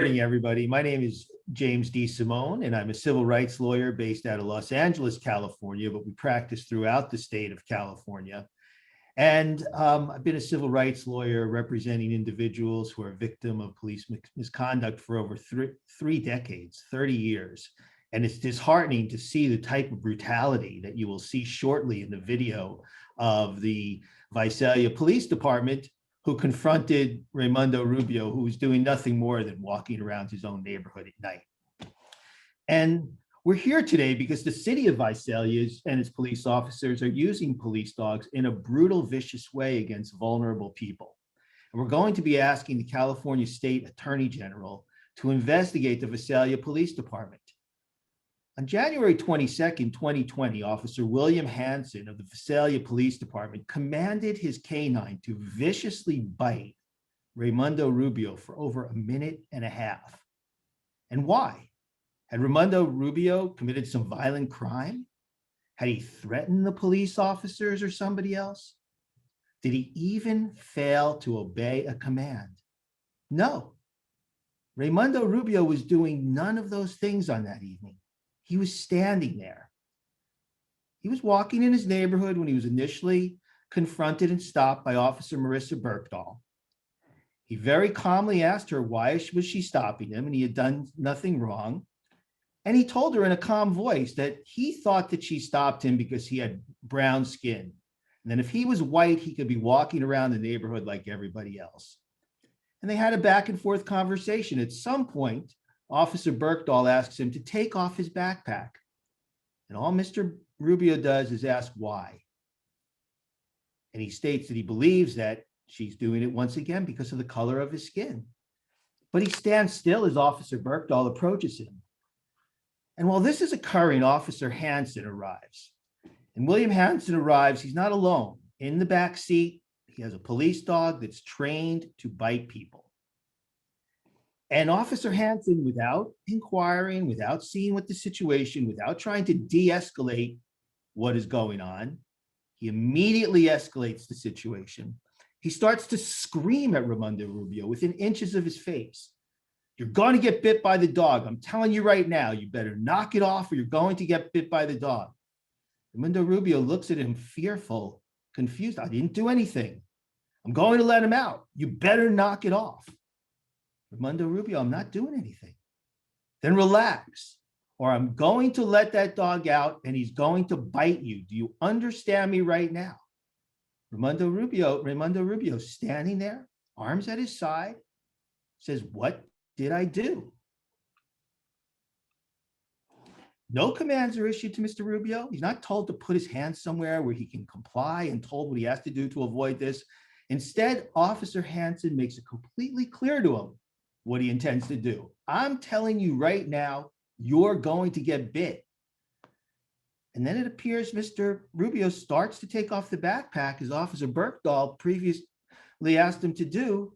Morning, everybody. My name is James DeSimone, and I'm a civil rights lawyer based out of Los Angeles, California, but we practice throughout the state of California. And I've been a civil rights lawyer representing individuals who are victim of police misconduct for over three decades, 30 years. And it's disheartening to see the type of brutality that you will see shortly in the video of the Visalia Police Department, who confronted Raymon Rubio, who was doing nothing more than walking around his own neighborhood at night. And we're here today because the city of Visalia and its police officers are using police dogs in a brutal, vicious way against vulnerable people. And we're going to be asking the California State Attorney General to investigate the Visalia Police Department. On January 22nd, 2020, Officer William Hanson of the Visalia Police Department commanded his canine to viciously bite Raymon Rubio for over a minute and a half. And why? Had Raymon Rubio committed some violent crime? Had he threatened the police officers or somebody else? Did he even fail to obey a command? No. Raymon Rubio was doing none of those things on that evening. He was standing there. He was walking in his neighborhood when he was initially confronted and stopped by Officer Marissa Berkdahl. He very calmly asked her why was she stopping him, and he had done nothing wrong. And he told her in a calm voice that he thought that she stopped him because he had brown skin. And then if he was white, he could be walking around the neighborhood like everybody else. And they had a back and forth conversation. At some point, Officer Berkdahl asks him to take off his backpack. And all Mr. Rubio does is ask why. And he states that he believes that she's doing it once again because of the color of his skin. But he stands still as Officer Berkdahl approaches him. And while this is occurring, Officer Hanson arrives. And William Hanson arrives, he's not alone. In the back seat, he has a police dog that's trained to bite people. And Officer Hanson, without inquiring, without seeing what the situation, without trying to de-escalate what is going on, he immediately escalates the situation. He starts to scream at Raymon Rubio within inches of his face. You're going to get bit by the dog. I'm telling you right now, you better knock it off or you're going to get bit by the dog. Raymon Rubio looks at him fearful, confused. I didn't do anything. I'm going to let him out. You better knock it off. Raymon Rubio, I'm not doing anything. Then relax, or I'm going to let that dog out and he's going to bite you. Do you understand me right now? Raymon Rubio standing there, arms at his side, says, what did I do? No commands are issued to Mr. Rubio. He's not told to put his hands somewhere where he can comply and told what he has to do to avoid this. Instead, Officer Hanson makes it completely clear to him what he intends to do. I'm telling you right now, you're going to get bit. And then it appears Mr. Rubio starts to take off the backpack as Officer Berkdahl previously asked him to do,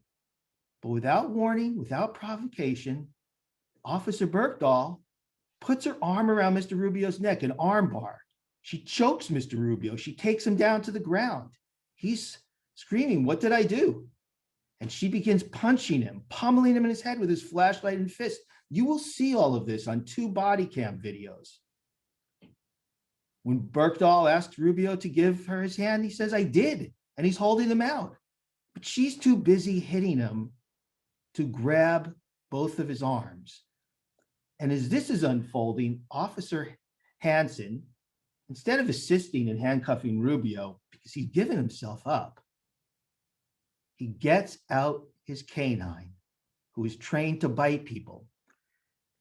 but without warning, without provocation, Officer Berkdahl puts her arm around Mr. Rubio's neck, an arm bar. She chokes Mr. Rubio. She takes him down to the ground. He's screaming, what did I do? And she begins punching him, pummeling him in his head with his flashlight and fist. You will see all of this on 2 body cam videos. When Berkdahl asks Rubio to give her his hand, he says, I did. And he's holding them out. But she's too busy hitting him to grab both of his arms. And as this is unfolding, Officer Hanson, instead of assisting in handcuffing Rubio, because he's given himself up, he gets out his canine, who is trained to bite people.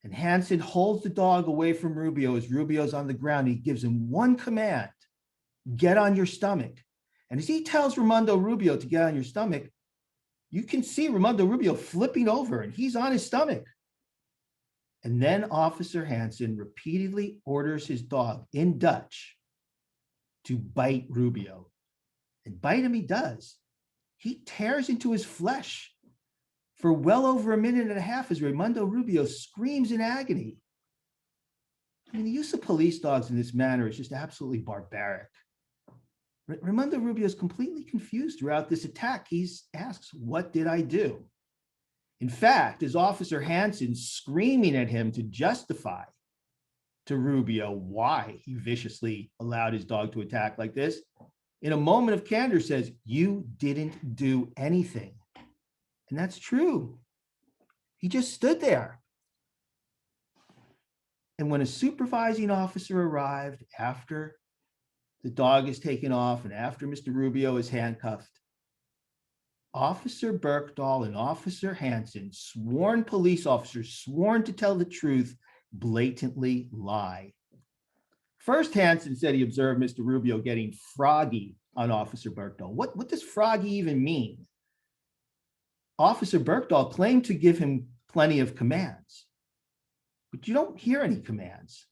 And Hanson holds the dog away from Rubio as Rubio's on the ground. He gives him one command, get on your stomach. And as he tells Raymon Rubio to get on your stomach, you can see Raymon Rubio flipping over and he's on his stomach. And then Officer Hanson repeatedly orders his dog in Dutch to bite Rubio. And bite him he does. He tears into his flesh for well over a minute and a half as Raymon Rubio screams in agony. I mean, the use of police dogs in this manner is just absolutely barbaric. Raymond Rubio is completely confused throughout this attack. He asks, what did I do? In fact, as Officer Hansen screaming at him to justify to Rubio why he viciously allowed his dog to attack like this, in a moment of candor says, "You didn't do anything." And that's true. He just stood there. And when a supervising officer arrived after the dog is taken off and after Mr. Rubio is handcuffed, Officer Berkdahl and Officer Hansen, sworn police officers, sworn to tell the truth, blatantly lie. First, Hansen said he observed Mr. Rubio getting froggy on Officer Berkdahl. What does froggy even mean? Officer Berkdahl claimed to give him plenty of commands, but you don't hear any commands.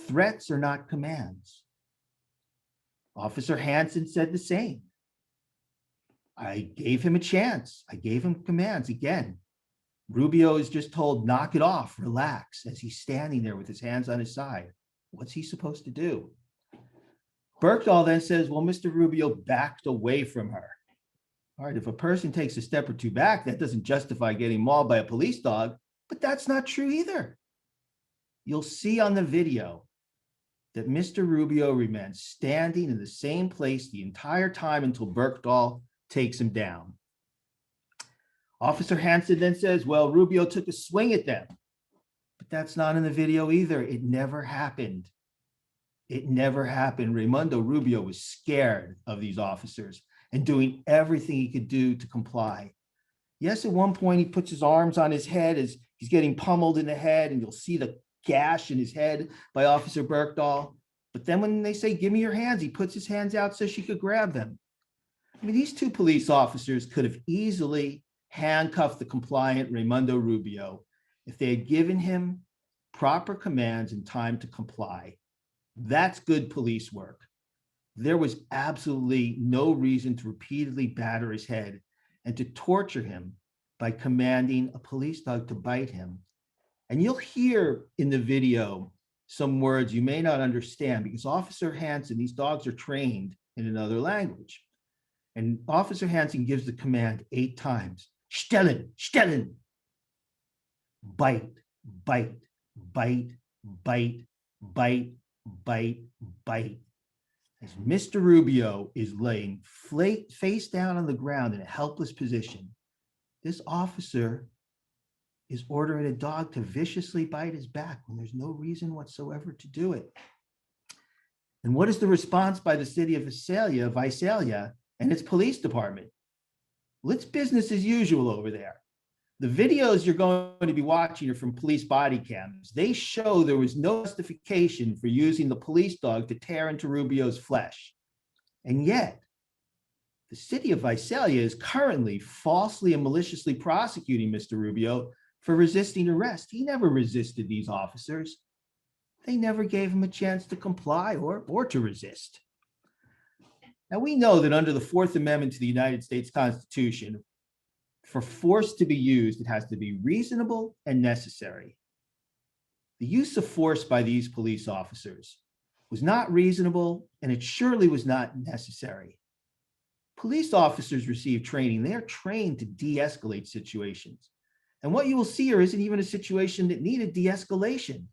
Threats are not commands. Officer Hansen said the same. I gave him a chance. I gave him commands. Again, Rubio is just told, knock it off, relax, as he's standing there with his hands on his side. What's he supposed to do? Berkdahl then says, well, Mr. Rubio backed away from her. All right, if a person takes a step or two back, that doesn't justify getting mauled by a police dog, but that's not true either. You'll see on the video that Mr. Rubio remains standing in the same place the entire time until Berkdahl takes him down. Officer Hansen then says, well, Rubio took a swing at them, but that's not in the video either. It never happened. It never happened. Raymondo Rubio was scared of these officers and doing everything he could do to comply. Yes, at one point he puts his arms on his head as he's getting pummeled in the head, and you'll see the gash in his head by Officer Berkdahl. But then when they say, give me your hands, he puts his hands out so she could grab them. I mean, these two police officers could have easily handcuffed the compliant Raymondo Rubio if they had given him proper commands and time to comply. That's good police work. There was absolutely no reason to repeatedly batter his head and to torture him by commanding a police dog to bite him. And you'll hear in the video some words you may not understand because Officer Hansen, these dogs are trained in another language. And Officer Hansen gives the command 8 times. Stellen, stellen. Bite, bite, bite, bite, bite, bite, bite. As Mr. Rubio is laying face down on the ground in a helpless position, this officer is ordering a dog to viciously bite his back when there's no reason whatsoever to do it. And what is the response by the city of Visalia and its police department? Well, it's business as usual over there. The videos you're going to be watching are from police body cams. They show there was no justification for using the police dog to tear into Rubio's flesh. And yet, the city of Visalia is currently falsely and maliciously prosecuting Mr. Rubio for resisting arrest. He never resisted these officers. They never gave him a chance to comply or to resist. Now, we know that under the Fourth Amendment to the United States Constitution, for force to be used, it has to be reasonable and necessary. The use of force by these police officers was not reasonable, and it surely was not necessary. Police officers receive training. They are trained to de-escalate situations. And what you will see here isn't even a situation that needed de-escalation.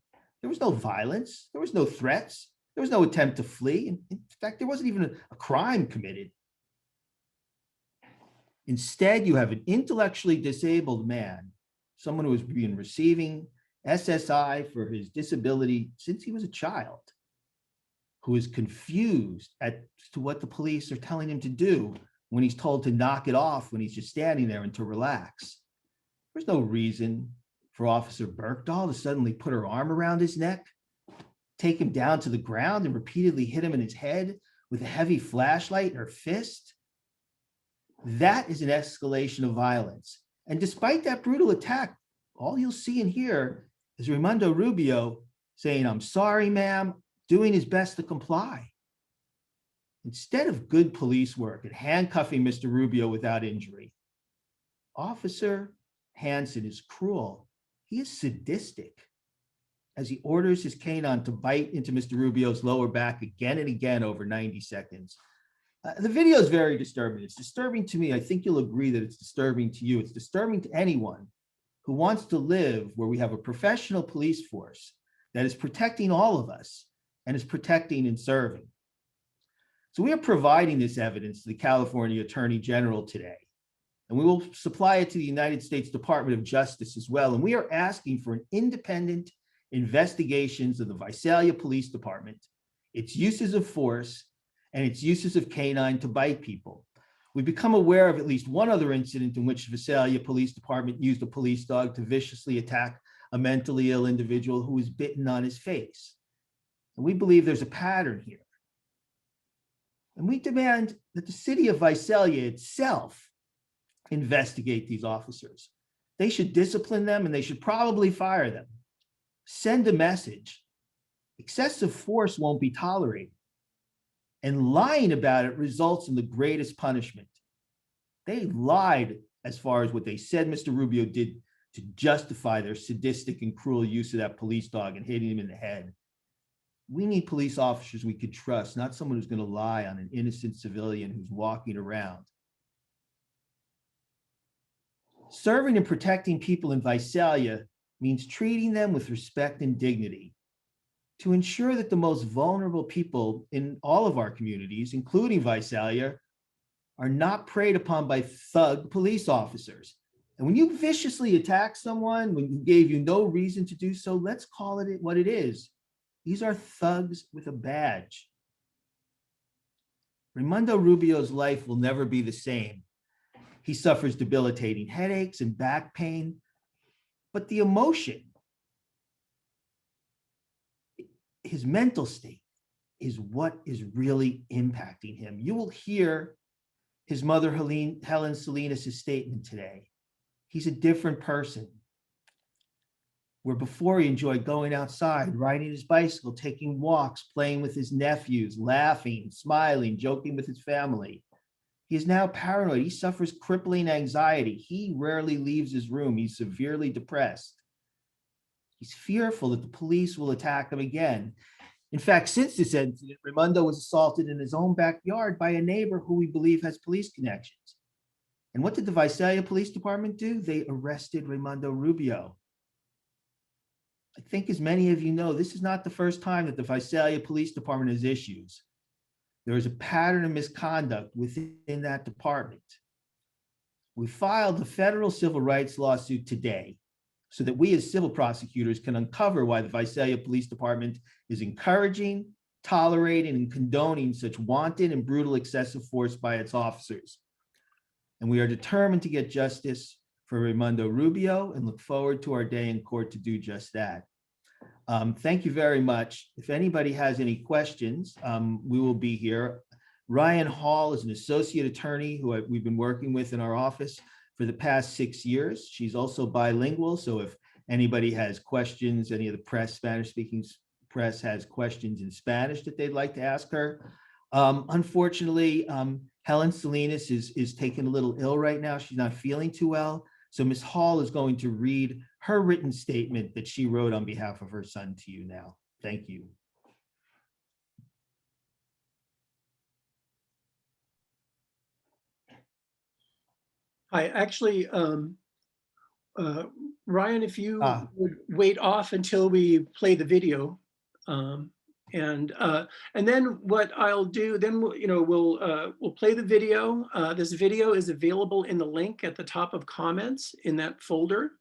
There was no violence. There was no threats. There was no attempt to flee. In fact, there wasn't even a crime committed. Instead, you have an intellectually disabled man, someone who has been receiving SSI for his disability since he was a child, who is confused as to what the police are telling him to do when he's told to knock it off when he's just standing there and to relax. There's no reason for Officer Berkdahl to suddenly put her arm around his neck, take him down to the ground, and repeatedly hit him in his head with a heavy flashlight in her fist. That is an escalation of violence. And despite that brutal attack, all you'll see and hear is Raymondo Rubio saying, I'm sorry, ma'am, doing his best to comply. Instead of good police work and handcuffing Mr. Rubio without injury, Officer Hansen is cruel. He is sadistic as he orders his canine to bite into Mr. Rubio's lower back again and again over 90 seconds. The video is very disturbing. It's disturbing to me. I think you'll agree that it's disturbing to you. It's disturbing to anyone who wants to live where we have a professional police force that is protecting all of us and is protecting and serving. So we are providing this evidence to the California Attorney General today, and we will supply it to the United States Department of Justice as well. And we are asking for an independent investigations of the Visalia Police Department, its uses of force, and its uses of canine to bite people. We've become aware of at least one other incident in which the Visalia Police Department used a police dog to viciously attack a mentally ill individual who was bitten on his face. And we believe there's a pattern here. And we demand that the city of Visalia itself investigate these officers. They should discipline them and they should probably fire them. Send a message. Excessive force won't be tolerated. And lying about it results in the greatest punishment. They lied as far as what they said Mr. Rubio did to justify their sadistic and cruel use of that police dog and hitting him in the head. We need police officers we could trust, not someone who's going to lie on an innocent civilian who's walking around. Serving and protecting people in Visalia means treating them with respect and dignity to ensure that the most vulnerable people in all of our communities, including Visalia, are not preyed upon by thug police officers. And when you viciously attack someone, when you gave you no reason to do so, let's call it what it is. These are thugs with a badge. Raymond Rubio's life will never be the same. He suffers debilitating headaches and back pain, but the emotion, his mental state, is what is really impacting him. You will hear his mother, Helen Salinas' statement today. He's a different person. Where before he enjoyed going outside, riding his bicycle, taking walks, playing with his nephews, laughing, smiling, joking with his family. He is now paranoid. He suffers crippling anxiety. He rarely leaves his room. He's severely depressed. He's fearful that the police will attack him again. In fact, since this incident, Raymond was assaulted in his own backyard by a neighbor who we believe has police connections. And what did the Visalia Police Department do? They arrested Raymond Rubio. I think as many of you know, this is not the first time that the Visalia Police Department has issues. There is a pattern of misconduct within that department. We filed a federal civil rights lawsuit today so that we as civil prosecutors can uncover why the Visalia Police Department is encouraging, tolerating, and condoning such wanton and brutal excessive force by its officers. And we are determined to get justice for Raymond Rubio and look forward to our day in court to do just that. Thank you very much. If anybody has any questions, we will be here. Ryan Hall is an associate attorney who we've been working with in our office for the past 6 years. She's also bilingual, so if anybody has questions, any of the press, Spanish-speaking press has questions in Spanish that they'd like to ask her. Unfortunately, Helen Salinas is taken a little ill right now. She's not feeling too well. So Ms. Hall is going to read her written statement that she wrote on behalf of her son to you now. Thank you. Hi, actually, Ryan, if you would wait off until we play the video, and then what I'll do, then we'll play the video. This video is available in the link at the top of comments in that folder.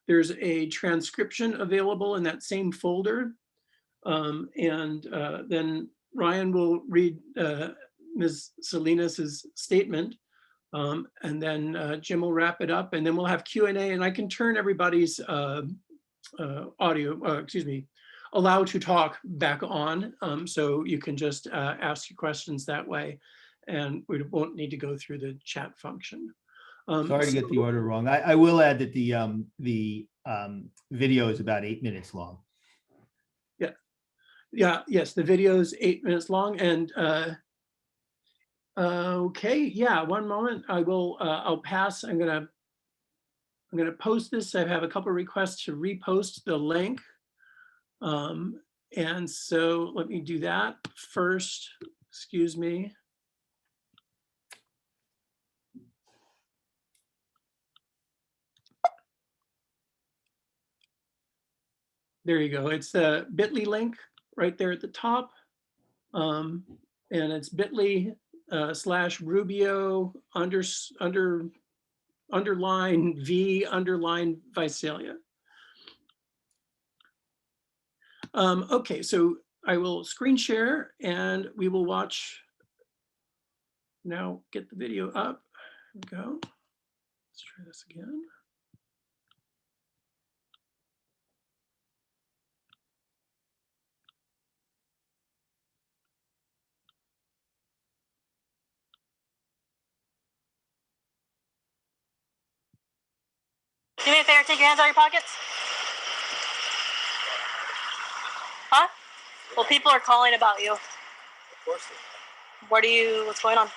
There's a transcription available in that same folder, and then Ryan will read Ms. Salinas's statement. And then Jim will wrap it up, and then we'll have Q&A, and I can turn everybody's allow to talk back on, so you can just ask your questions that way, and we won't need to go through the chat function. Sorry to get the order wrong. I will add that the video is about 8 minutes long. Yes, the video is 8 minutes long, and okay, yeah, one moment. I'll pass. I'm gonna post this. I have a couple of requests to repost the link. And so let me do that first. Excuse me. There you go. It's the bit.ly link right there at the top. And it's bit.ly /Rubio underline V underline Visalia. Okay, so I will screen share and we will watch. Now get the video up. Here we go. Let's try this again. Do me a favor, take your hands out of your pockets. Huh? Well, people are calling about you. Of course. What's going on?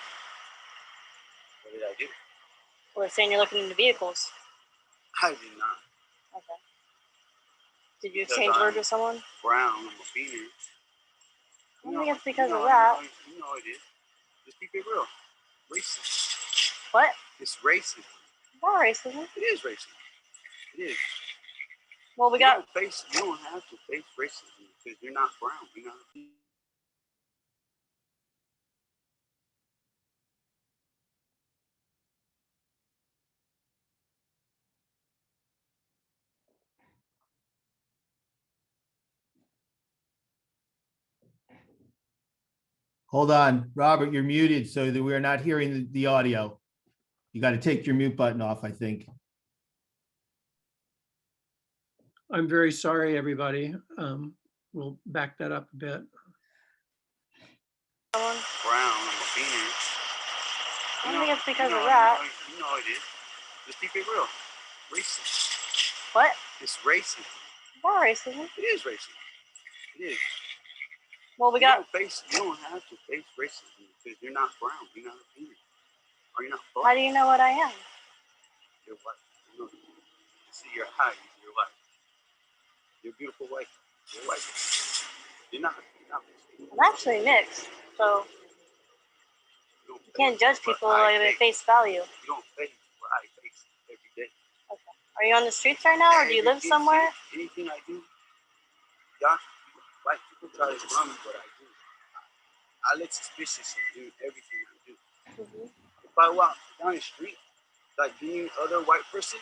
What did I do? Well, they're saying you're looking into vehicles. I did not. Okay. Did you exchange words with someone? Brown, I'm a female. I don't think it's because of that. You know it is. Just keep it real. Racist. What? It's racist. Not racism. It is racist. It is. Well, we You got. don't have to face racism because you're not brown. You're not. Hold on, Robert, you're muted so that we're not hearing the audio. You got to take your mute button off, I think. I'm very sorry, everybody. We'll back that up a bit. Brown, I'm a female. I don't think it's because of that. You know it is. Just keep it real. Racist. What? It's racist. Not racism. It is racist. It is. Well, we got. You don't have to face racism because you're not brown. You're not a female. Or you're not black. How do you know what I am? You're white. You know, see your height. You're white. You're beautiful white. You're white. You're not. I'm actually mixed, so you can't judge people by their face value. You don't face what I face every day. Okay. Are you on the streets right now, or do you live somewhere? Anything I do, y'all, white people try to run what I do. I look suspicious in everything I do. If I walk down the street like any other white person,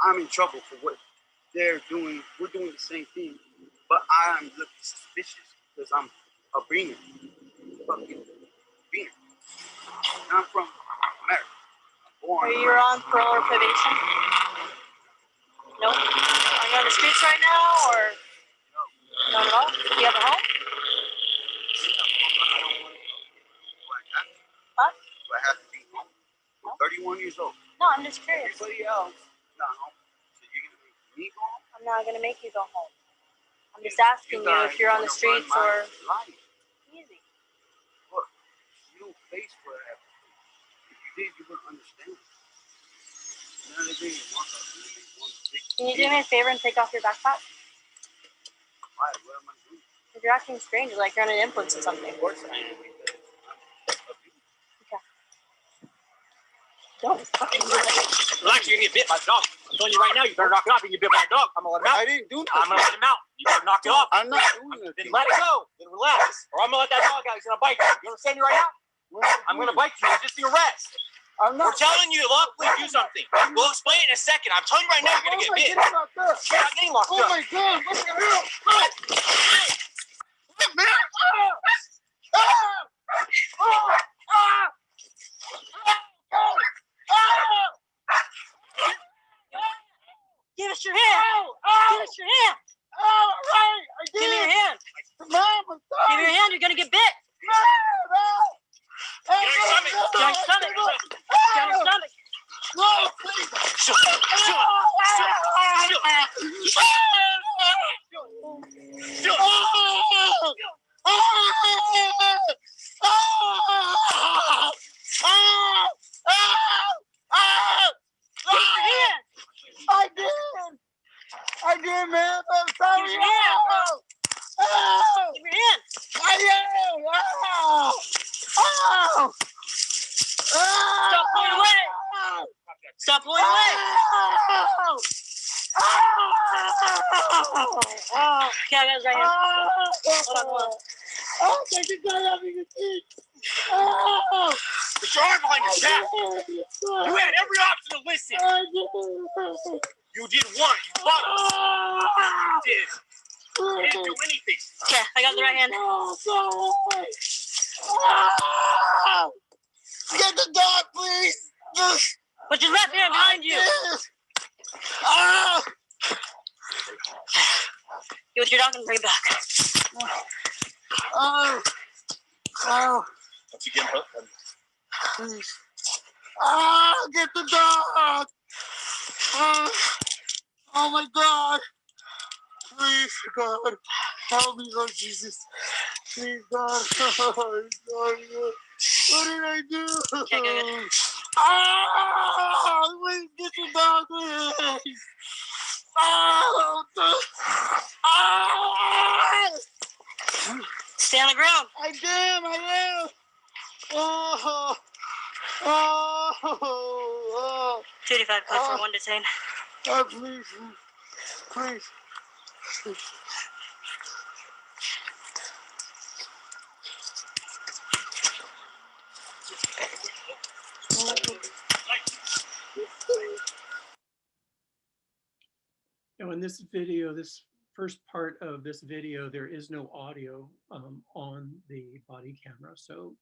I'm in trouble for what they're doing. We're doing the same thing, but I'm looking suspicious because I'm a beaner. Fucking beaner. I'm from America. I'm born. Are you on parole or probation? No. Are you on the streets right now, or No. not at all? Do you have a home? Huh? Do I have to be home? I'm 31 years old. No, I'm just curious. Everybody else is not home. So you're going to make me go home? I'm not gonna make you go home. I'm just asking you if you're on the streets or. Life. Easy. Look, you don't face what happened. If you did, you wouldn't understand. None of them want us to make one big Can you do me a favor and take off your backpack? Why? What am I doing? If you're acting strange, like you're under the influence of something. Of course I am. Okay. Don't fucking do that. Relax, you're gonna get bit by the dog. I'm telling you right now, you better knock it off. You get bit by a dog. I'm gonna let him out. I didn't do I'm gonna let him out. You better knock it off. I'm not doing Then nothing. let it go. Then relax. Or I'm gonna let that dog out. He's gonna bite you. You understand me right now? I'm gonna bite you. It's just the arrest. I'm not. We're telling you to lawfully do something. We'll explain in a second. I'm telling you right now, you're gonna get bit. You're not getting locked Oh up. my God! What the hell? Give us your hand. Give us your hand. Give me your hand. Give me your hand. You're gonna get bit. Get on your stomach. Get on your stomach. Get on your stomach. Shoot. I did, man. I'm sorry. Give me your hand. Give me your hand. Stop pulling away. Stop pulling away. Yeah, that's right here. Hold on, hold on. Oh, take the gun out of your teeth. Oh, Put your arm behind your back. You had every option to listen. You did one. You fought us. You did. You didn't do anything. Okay, I got the right hand. Get the dog, please. Put your left hand behind you. Get with your dog and bring it back. Once you get him hooked, Please. Get the dog. Oh my God. Please, God. Help me, Lord Jesus. Please, God. Oh, God. What did I do? Okay, good. Please get the dog, please. Stay on the ground. I am. Oh, 285 code for one detained. please, please. Now, in this video, this first part of this video, there is no audio on the body camera, so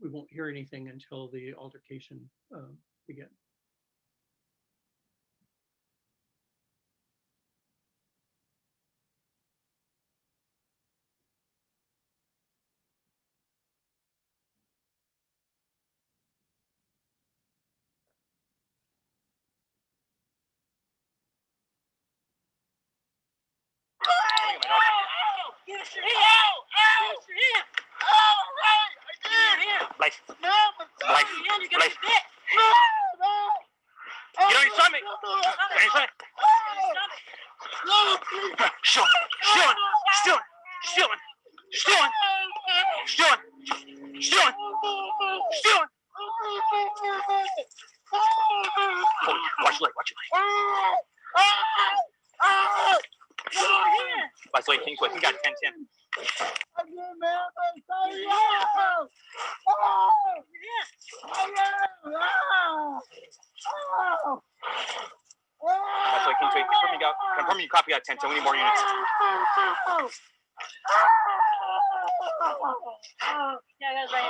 we won't hear anything until the altercation begins. Give us your hand. Give us your hand. Give me your hand. Blake. Give me your hand. You're gonna get bit. Get on your stomach. Get on your stomach. Stealing. Watch your leg. Watch your leg. Kingsway. He got 10-10. That's like Kingsway. Confirm you copy out 10-10. We need more units. Yeah, that's right.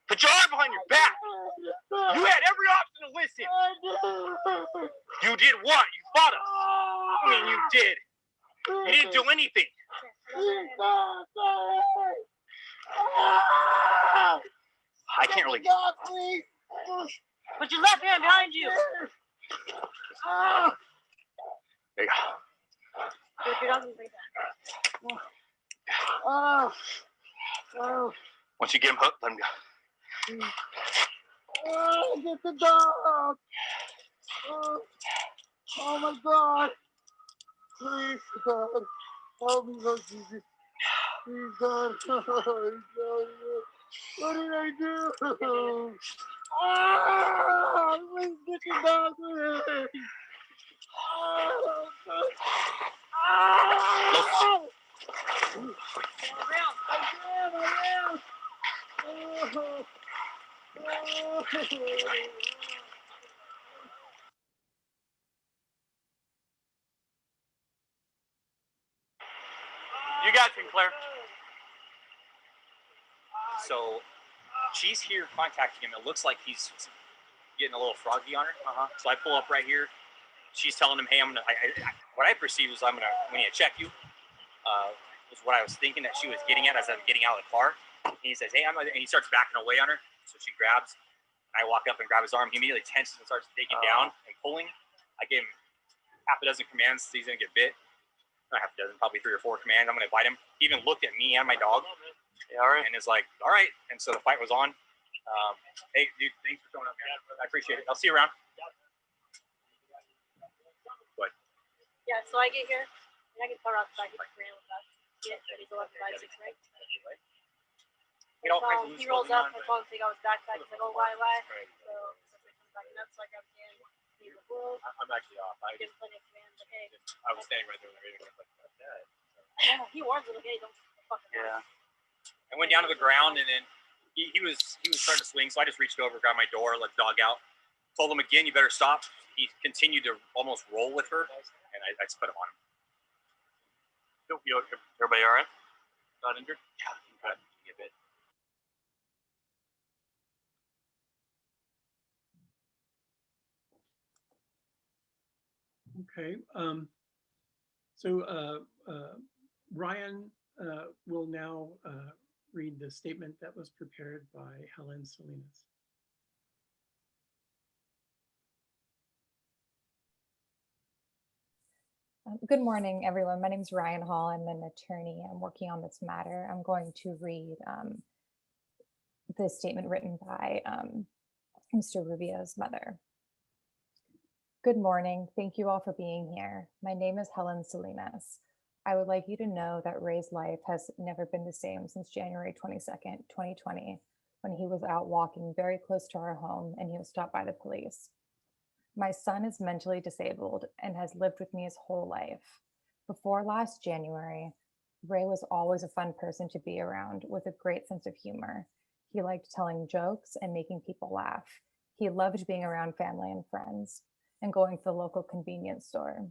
Put your arm behind your back. You had every option to listen. You did what? You fought us. I mean, you did. You didn't do anything. I can't really. Put your left hand behind you. There you go. Get with your dog and bring it back. Once you get him hooked, let him go. Get the dog. Oh my God. Please, God. Help me, Lord Jesus. Please, God. What did I do? Please get the dog. You got Sinclair. So she's here contacting him. It looks like he's getting a little froggy on her. So I pull up right here. She's telling him, "Hey, I'm gonna." What I perceived was we need to check you. Was what I was thinking that she was getting at as I'm getting out of the car. And he says, "Hey, I'm," and he starts backing away on her. So she grabs. I walk up and grab his arm. He immediately tenses and starts digging down and pulling. I gave him half a dozen commands. So he's gonna get bit. Not half a dozen, probably 3 or 4 commands. I'm gonna bite him. He even looked at me and my dog. Yeah, all right. And is like, all right. And so the fight was on. Hey, dude, thanks for showing up, man. I appreciate it. I'll see you around. What? Yeah, so I get here, and I can cover outside. He ran with us. Yeah, but he's 1156, right? You know, He rolls up, I call him, take out his backpack. He's like, oh, why? So he comes back I'm actually off. I There's plenty of commands. Okay. was standing right there when everything was like that. He warns them, okay, don't fucking. Yeah. I went down to the ground and then he was starting to swing, so I just reached over, grabbed my door, let the dog out. Told him again, you better stop. He continued to almost roll with her, and I just put him on him. Everybody all right? Not injured? Yeah, good. A bit. Okay. So Ryan will now read the statement that was prepared by Helen Salinas. Good morning, everyone. My name is Ryan Hall. I'm an attorney. I'm working on this matter. I'm going to read the statement written by Mr. Rubio's mother. Good morning. Thank you all for being here. My name is Helen Salinas. I would like you to know that Ray's life has never been the same since January 22nd, 2020, when he was out walking very close to our home and he was stopped by the police. My son is mentally disabled and has lived with me his whole life. Before last January, Ray was always a fun person to be around with a great sense of humor. He liked telling jokes and making people laugh. He loved being around family and friends and going to the local convenience store.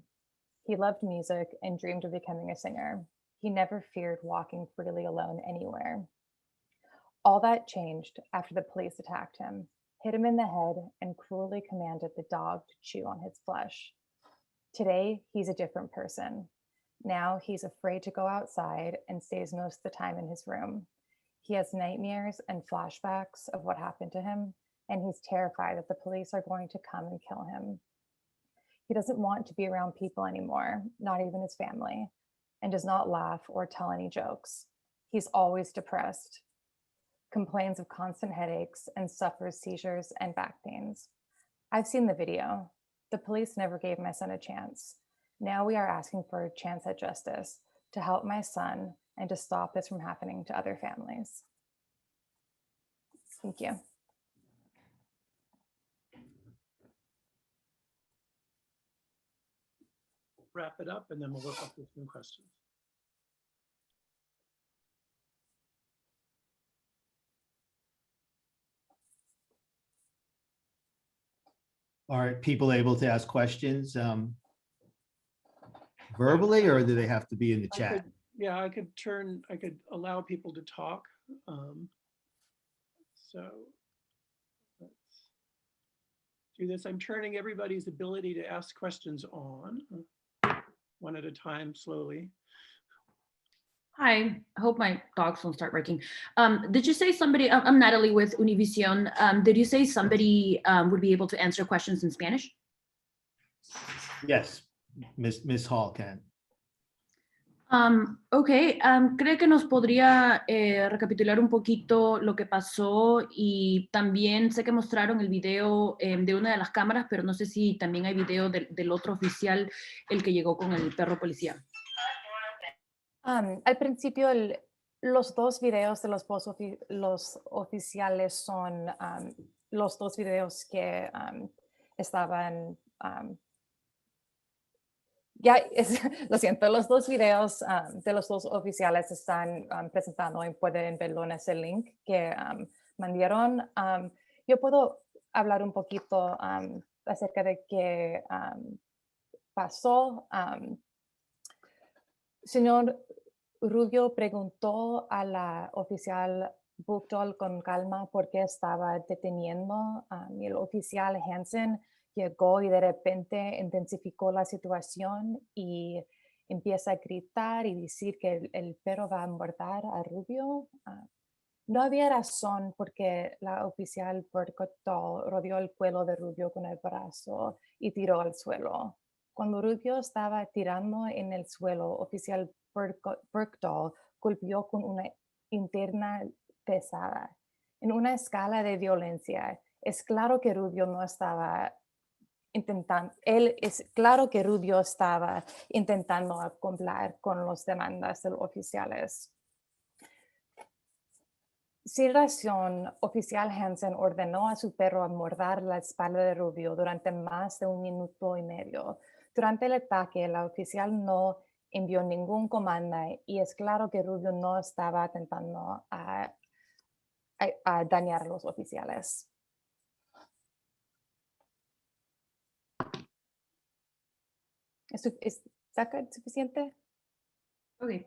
He loved music and dreamed of becoming a singer. He never feared walking freely alone anywhere. All that changed after the police attacked him, hit him in the head, and cruelly commanded the dog to chew on his flesh. Today, he's a different person. Now he's afraid to go outside and stays most of the time in his room. He has nightmares and flashbacks of what happened to him, and he's terrified that the police are going to come and kill him. He doesn't want to be around people anymore, not even his family, and does not laugh or tell any jokes. He's always depressed, complains of constant headaches, and suffers seizures and back pains. I've seen the video. The police never gave my son a chance. Now we are asking for a chance at justice to help my son and to stop this from happening to other families. Thank you. Wrap it up and then we'll look up with some questions. Are people able to ask questions verbally, or do they have to be in the chat? I could allow people to talk. So let's do this. I'm turning everybody's ability to ask questions on one at a time, slowly. Hi, I hope my dogs won't start barking. Did you say somebody, I'm Natalie with Univision. Did you say somebody would be able to answer questions in Spanish? Yes, Miss Hall can. Ok, ¿cree que nos podría recapitular un poquito lo que pasó? Y también sé que mostraron el video de una de las cámaras, pero no sé si también hay video del otro oficial, el que llegó con el perro policía. Al principio, los dos videos de los oficiales son los dos videos que estaban... lo siento, los dos videos de los dos oficiales están presentando y pueden verlo en ese link que mandaron. Yo puedo hablar un poquito acerca de qué pasó. Señor Rubio preguntó a la oficial Buchtel con calma por qué estaba deteniendo y el oficial Hansen llegó y de repente intensificó la situación y empieza a gritar y decir que el perro va a morder a Rubio. No había razón porque la oficial Buchtel rodeó el cuello de Rubio con el brazo y tiró al suelo. Cuando Rubio estaba tirando en el suelo, oficial Buchtel golpeó con una interna pesada. En una escala de violencia, es claro que Rubio no estaba intentando cumplir con las demandas de los oficiales. Sin razón, oficial Hansen ordenó a su perro morder la espalda de Rubio durante más de 1 minuto y medio. Durante el ataque, la oficial no envió ningún comando y es claro que Rubio no estaba intentando a dañar a los oficiales. ¿Es suficiente? Okay.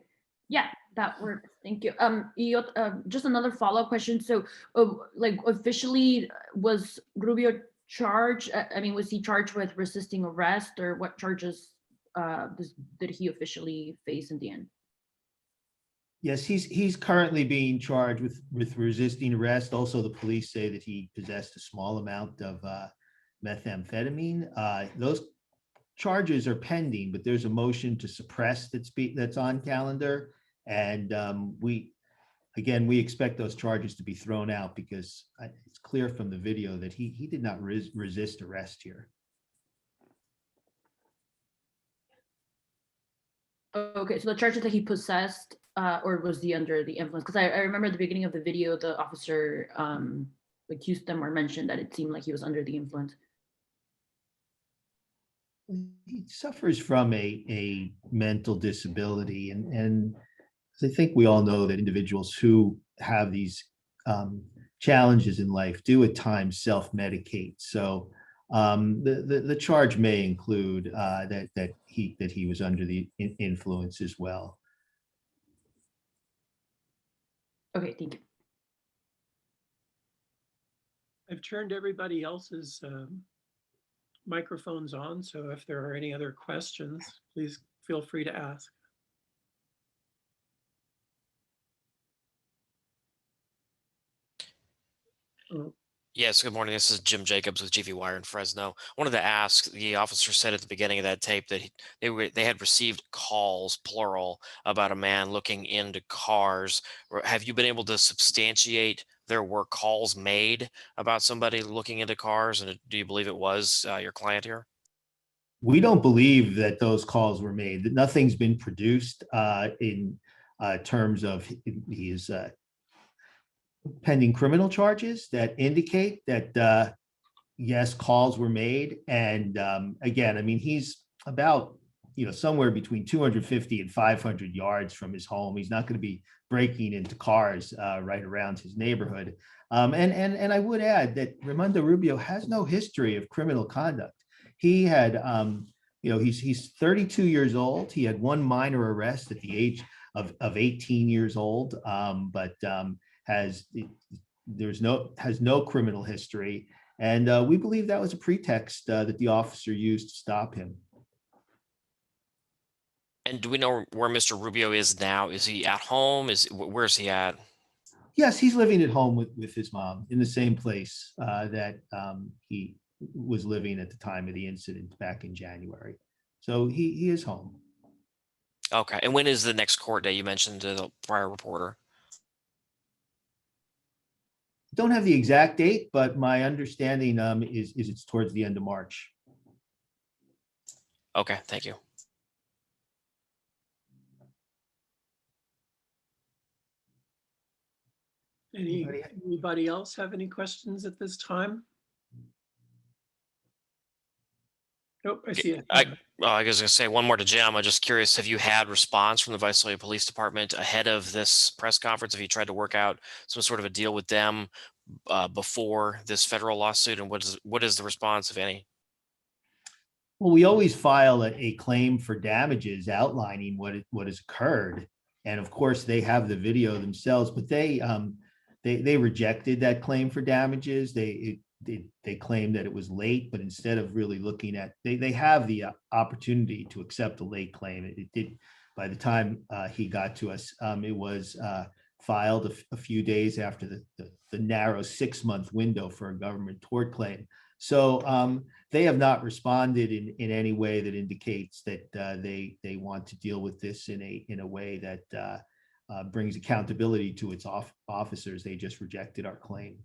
Yeah, that works. Thank you. Just another follow-up question. So, like, officially, was Rubio charged? I mean, was he charged with resisting arrest, or what charges did he officially face in the end? Yes, he's currently being charged with resisting arrest. Also, the police say that he possessed a small amount of methamphetamine. Those charges are pending, but there's a motion to suppress that's on calendar. And we expect those charges to be thrown out because it's clear from the video that he did not resist arrest here. Okay, so the charges that he possessed, or was he under the influence? Because I remember at the beginning of the video, the officer accused them or mentioned that it seemed like he was under the influence. He suffers from a mental disability, and I think we all know that individuals who have these challenges in life do at times self-medicate. So the charge may include that he was under the influence as well. Okay, thank you. I've turned everybody else's microphones on, so if there are any other questions, please feel free to ask. Oh. Yes, good morning. This is Jim Jacobs with GV Wire in Fresno. Wanted to ask, the officer said at the beginning of that tape that they had received calls, plural, about a man looking into cars. Have you been able to substantiate there were calls made about somebody looking into cars? And do you believe it was your client here? We don't believe that those calls were made, that nothing's been produced in terms of his pending criminal charges that indicate that yes, calls were made. And again, I mean, he's about somewhere between 250 and 500 yards from his home. He's not going to be breaking into cars right around his neighborhood. And I would add that Raymon Rubio has no history of criminal conduct. He had he's 32 years old. He had one minor arrest at the age of 18 years old, but has no criminal history. And we believe that was a pretext that the officer used to stop him. And do we know where Mr. Rubio is now? Is he at home? Where's he at? Yes, he's living at home with his mom in the same place that he was living at the time of the incident back in January. So he is home. Okay. And when is the next court date? You mentioned to the prior reporter. Don't have the exact date, but my understanding is it's towards the end of March. Okay, thank you. Anybody else have any questions at this time? Nope, I see it. I was going to say one more to Jim. I'm just curious, have you had response from the Visalia Police Department ahead of this press conference? Have you tried to work out some sort of a deal with them before this federal lawsuit? And what is the response, if any? Well, we always file a claim for damages outlining what has occurred. And of course, they have the video themselves, but they rejected that claim for damages. They claimed that it was late, but instead of really looking at, they have the opportunity to accept a late claim. It did, by the time he got to us, it was filed a few days after the narrow 6-month window for a government tort claim. So they have not responded in any way that indicates that they want to deal with this in a way that brings accountability to its officers. They just rejected our claim.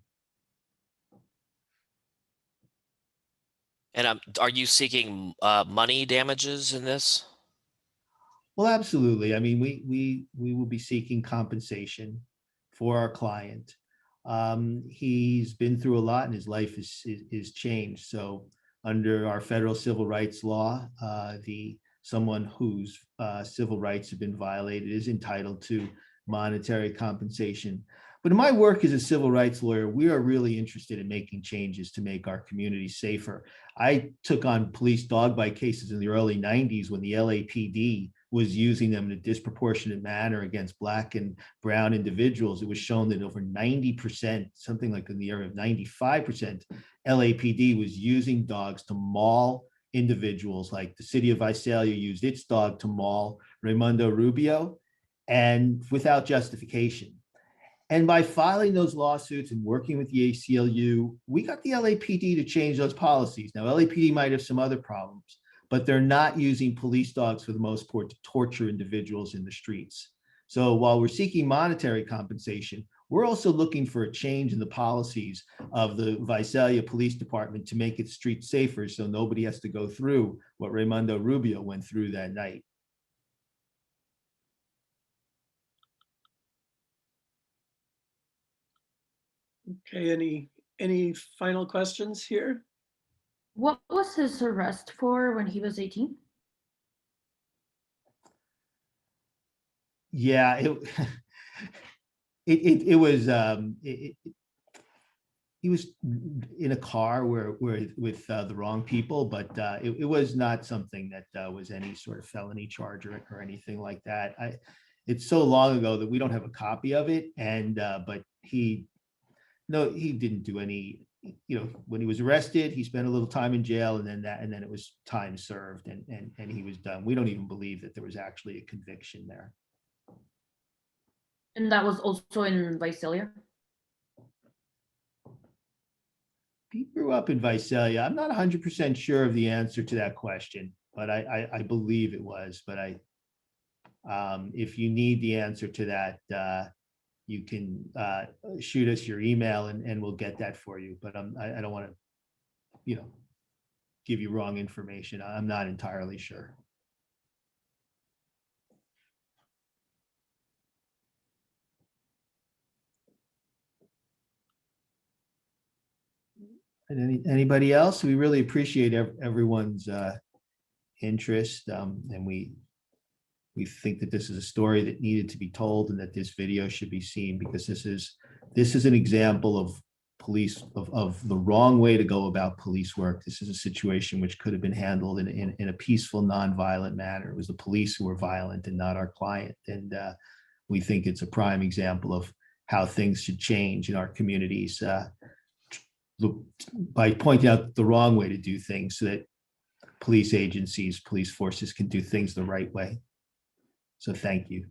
And are you seeking money damages in this? Well, absolutely. I mean, we will be seeking compensation for our client. He's been through a lot and his life is changed. So under our federal civil rights law, someone whose civil rights have been violated is entitled to monetary compensation. But in my work as a civil rights lawyer, we are really interested in making changes to make our community safer. I took on police dog bite cases in the early 90s when the LAPD was using them in a disproportionate manner against Black and brown individuals. It was shown that over 90%, something like in the area of 95%, LAPD was using dogs to maul individuals. Like the city of Visalia used its dog to maul Raymon Rubio, and without justification. And by filing those lawsuits and working with the ACLU, we got the LAPD to change those policies. Now, LAPD might have some other problems, but they're not using police dogs for the most part to torture individuals in the streets. So while we're seeking monetary compensation, we're also looking for a change in the policies of the Visalia Police Department to make its streets safer so nobody has to go through what Raymond Rubio went through that night. Okay, any final questions here? What was his arrest for when he was 18? Yeah, it was he was in a car where with the wrong people, but it was not something that was any sort of felony charge or anything like that. It's so long ago that we don't have a copy of it, and but he didn't do any. You know, when he was arrested, he spent a little time in jail, and then it was time served, and he was done. We don't even believe that there was actually a conviction there. And that was also in Visalia? He grew up in Visalia. I'm not 100% sure of the answer to that question, but I believe it was. But if you need the answer to that, you can shoot us your email and we'll get that for you. But I don't want to, give you wrong information. I'm not entirely sure. And anybody else? We really appreciate everyone's interest, and we think that this is a story that needed to be told, and that this video should be seen, because this is an example of of the wrong way to go about police work. This is a situation which could have been handled in a peaceful, nonviolent manner. It was the police who were violent and not our client, and we think it's a prime example of how things should change in our communities. By pointing out the wrong way to do things so that police agencies, police forces can do things the right way. So thank you.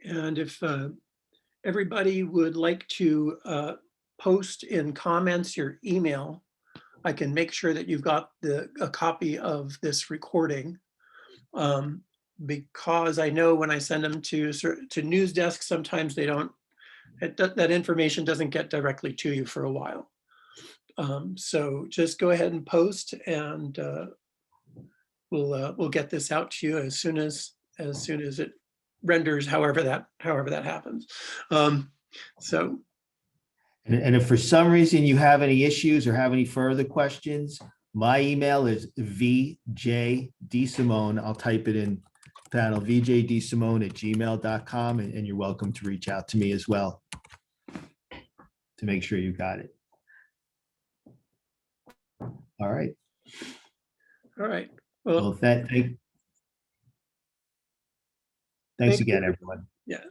And if everybody would like to post in comments your email, I can make sure that you've got a copy of this recording. Because I know when I send them to news desks, sometimes they don't, that information doesn't get directly to you for a while. So just go ahead and post, and we'll get this out to you as soon as it renders, however that happens. So. And if for some reason you have any issues or have any further questions, my email is vjdsimone. I'll type it in panel, vjdsimone@gmail.com, and you're welcome to reach out to me as well to make sure you got it. All right. All right. Well, thanks again, everyone. Yeah.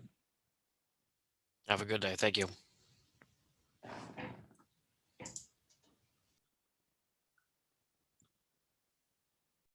Have a good day. Thank you.